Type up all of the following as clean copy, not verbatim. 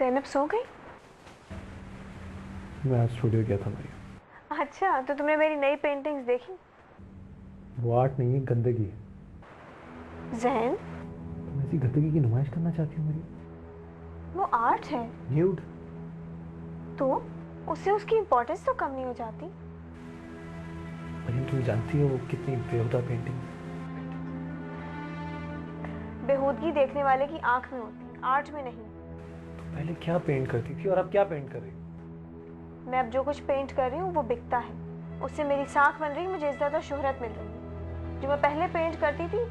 ज़ैनब सो गई? मैं आज स्टूडियो गया था मरियम। अच्छा, तो तुमने मेरी नई पेंटिंग्स देखी? वो आर्ट नहीं है, गंदगी है। जैन, तुम ऐसी गंदगी की नुमाइश करना चाहती हो मरियम? वो आर्ट है न्यूड। तो उससे उसकी इम्पोर्टेंस तो कम नहीं हो जाती। मरियम तुम जानती हो वो कितनी बेहुदा पेंटिंग। बेहूदगी देखने वाले की आंख में होती है, आर्ट में नहीं। तुम पहले क्या पेंट करती थी और अब क्या पेंट कर रही हो? मैं अब जो कुछ पेंट कर रही हूँ वो बिकता है, उससे मेरी साख बन रही, मुझे ज़्यादा शोहरत मिल रही है। जो मैं पहले पेंट करती थी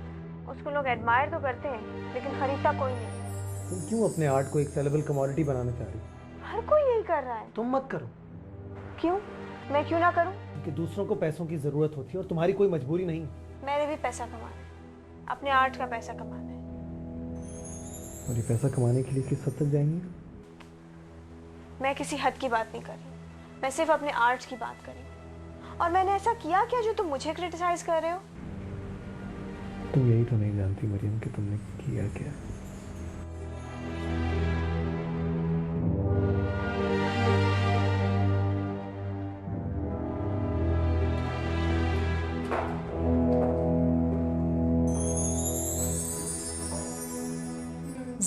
उसको लोग एडमायर तो करते हैं लेकिन खरीदता कोई नहीं। तुम क्यों अपने आर्ट को एक सेलेबल कमोडिटी बनाना चाह रही हो? हर कोई यही कर रहा है। तुम मत करो। क्यों? मैं क्यों ना करूं? क्योंकि दूसरों को पैसों की जरूरत होती है और तुम्हारी कोई मजबूरी नहीं। मैंने भी पैसा कमाना है, अपने आर्ट का पैसा कमाना है। और ये पैसा कमाने के लिए किस हद तक जाएंगे? मैं किसी हद की बात नहीं कर रही, मैं सिर्फ अपने आर्ट की बात कर रही हूँ। और मैंने ऐसा किया क्या जो तुम मुझे क्रिटिसाइज कर रहे हो? तुम यही तो नहीं जानती मरियम कि तुमने किया क्या।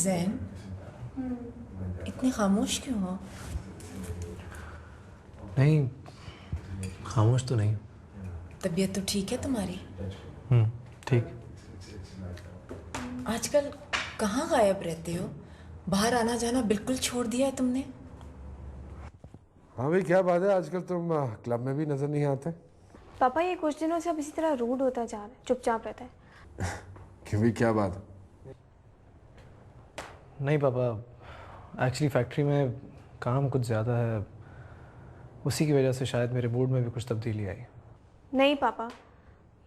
ज़ैन, इतने खामोश क्यों हो? नहीं, खामोश तो नहीं। तबीयत तो ठीक है तुम्हारी? ठीक। आजकल कहाँ गायब रहते हो? बाहर आना जाना बिल्कुल छोड़ दिया है तुमने। हाँ भाई, क्या बात है, आजकल तुम क्लब में भी नजर नहीं आते। पापा ये कुछ दिनों से अब इसी तरह रूड होता जा रहा है, चुपचाप रहता है। क्यों भी, क्या बात? नहीं पापा, एक्चुअली फैक्ट्री में काम कुछ ज़्यादा है, उसी की वजह से शायद मेरे मूड में भी कुछ तब्दीली आई। नहीं पापा,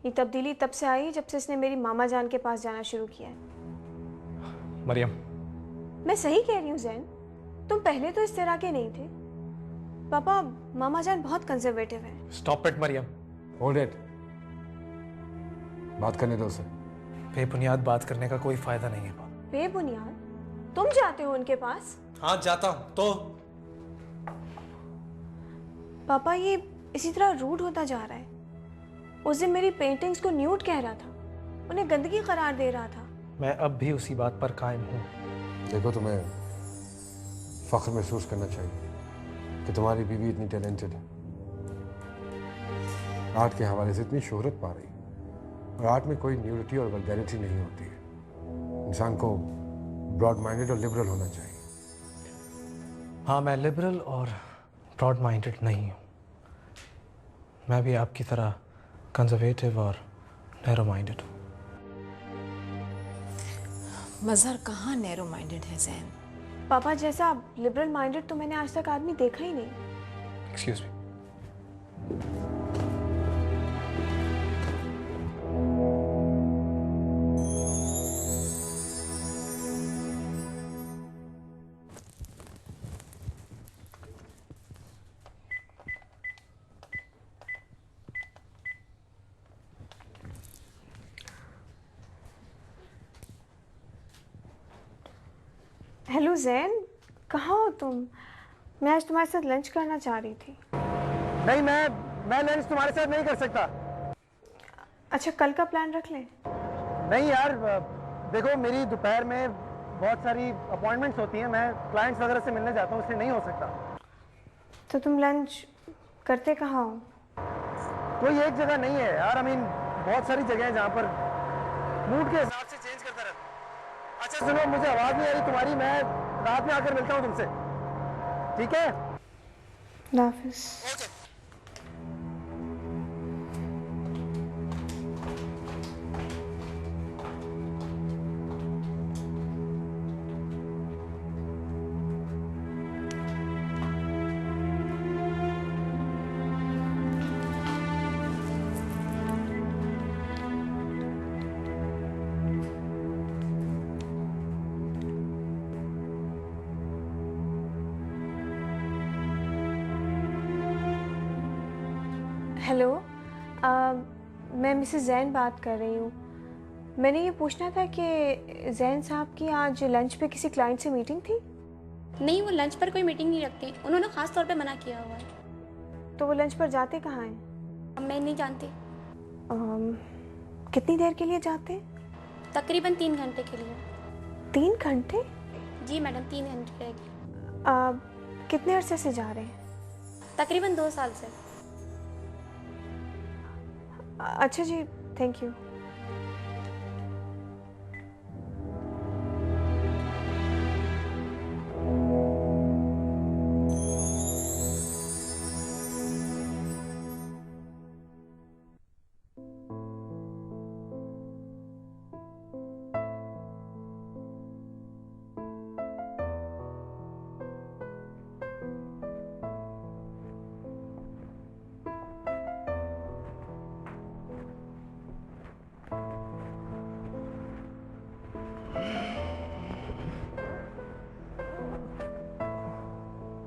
ये तब्दीली तब से आई जब से इसने मेरी मामा जान के पास जाना शुरू किया है। मरियम, मैं सही कह रही हूँ जैन, तुम पहले तो इस तरह के नहीं थे। पापा, मामा जान बहुत कंजर्वेटिव है। Stop it Mariam. Hold it, बात करने दो उसे। बेबुनियाद बात करने का कोई फायदा नहीं है पापा। बेबुनियाद? तुम जाते हो उनके पास? हाँ जाता हूँ तो। पापा ये इसी तरह रूड होता जा रहा है। उस दिन मेरी पेंटिंग्स को न्यूड कह रहा था, उन्हें गंदगी करार दे रहा था। मैं अब भी उसी बात पर कायम हूँ। देखो, तुम्हें फख्र महसूस करना चाहिए कि तुम्हारी बीवी इतनी टैलेंटेड है, आर्ट के हवाले से इतनी शोहरत पा रही है। और आर्ट में कोई न्यूडिटी और वल्गैरिटी नहीं होती है। इंसान को ब्रॉड माइंडेड और लिबरल होना चाहिए। हाँ, मैं लिबरल और ब्रॉड माइंडेड नहीं हूँ। मैं भी आपकी तरह कंजर्वेटिव और नैरो माइंडेड हूँ। मज़हर कहाँ नैरो माइंडेड है ज़ैन? पापा जैसा लिबरल माइंडेड तो मैंने आज तक आदमी देखा ही नहीं। Excuse me. हेलो जैन, कहाँ हो तुम? मैं आज तुम्हारे साथ लंच करना चाह रही थी। नहीं, मैं लंच तुम्हारे साथ नहीं कर सकता। अच्छा, कल का प्लान रख लें? नहीं यार, देखो मेरी दोपहर में बहुत सारी अपॉइंटमेंट्स होती हैं, मैं क्लाइंट्स वगैरह से मिलने जाता हूँ, इसलिए नहीं हो सकता। तो तुम लंच करते कहाँ हो? कोई एक जगह नहीं है यार, आई मीन बहुत सारी जगह हैं जहाँ पर मूड के हिसाब से चेंज करता रहता हूँ। अच्छा सुनो, मुझे आवाज़ नहीं आ रही तुम्हारी, मैं रात में आकर मिलता हूँ तुमसे, ठीक है? हाफिज़। ओके। हेलो, मैं मिसेस जैन बात कर रही हूँ। मैंने ये पूछना था कि जैन साहब की आज लंच पे किसी क्लाइंट से मीटिंग थी? नहीं, वो लंच पर कोई मीटिंग नहीं रखते, उन्होंने ख़ास तौर पे मना किया हुआ है। तो वो लंच पर जाते कहाँ हैं? अब मैं नहीं जानती। कितनी देर के लिए जाते हैं? तकरीबन 3 घंटे के लिए। 3 घंटे? जी मैडम, 3 घंटे रहेगी। कितने अरसे से जा रहे हैं? तकरीबन 2 साल से। अच्छा जी, थैंक यू।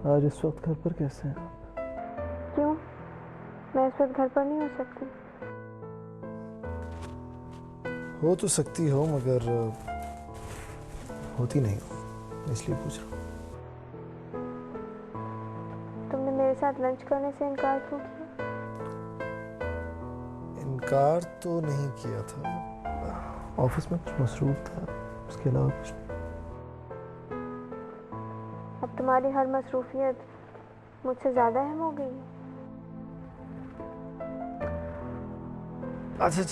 आज इस वक्त घर पर कैसे हैं? क्यों? मैं इस वक्त घर पर नहीं हो सकती? हो तो सकती हो मगर होती नहीं हो, इसलिए पूछ रहा हूँ। तुमने मेरे साथ लंच करने से इनकार क्यों किया? इनकार तो नहीं किया था, ऑफिस में कुछ मसरूफ था, उसके अलावा कुछ नहीं। अब तुम्हारी हर मसरूफियत मुझसे ज़्यादा अहम हो गई है। अच्छा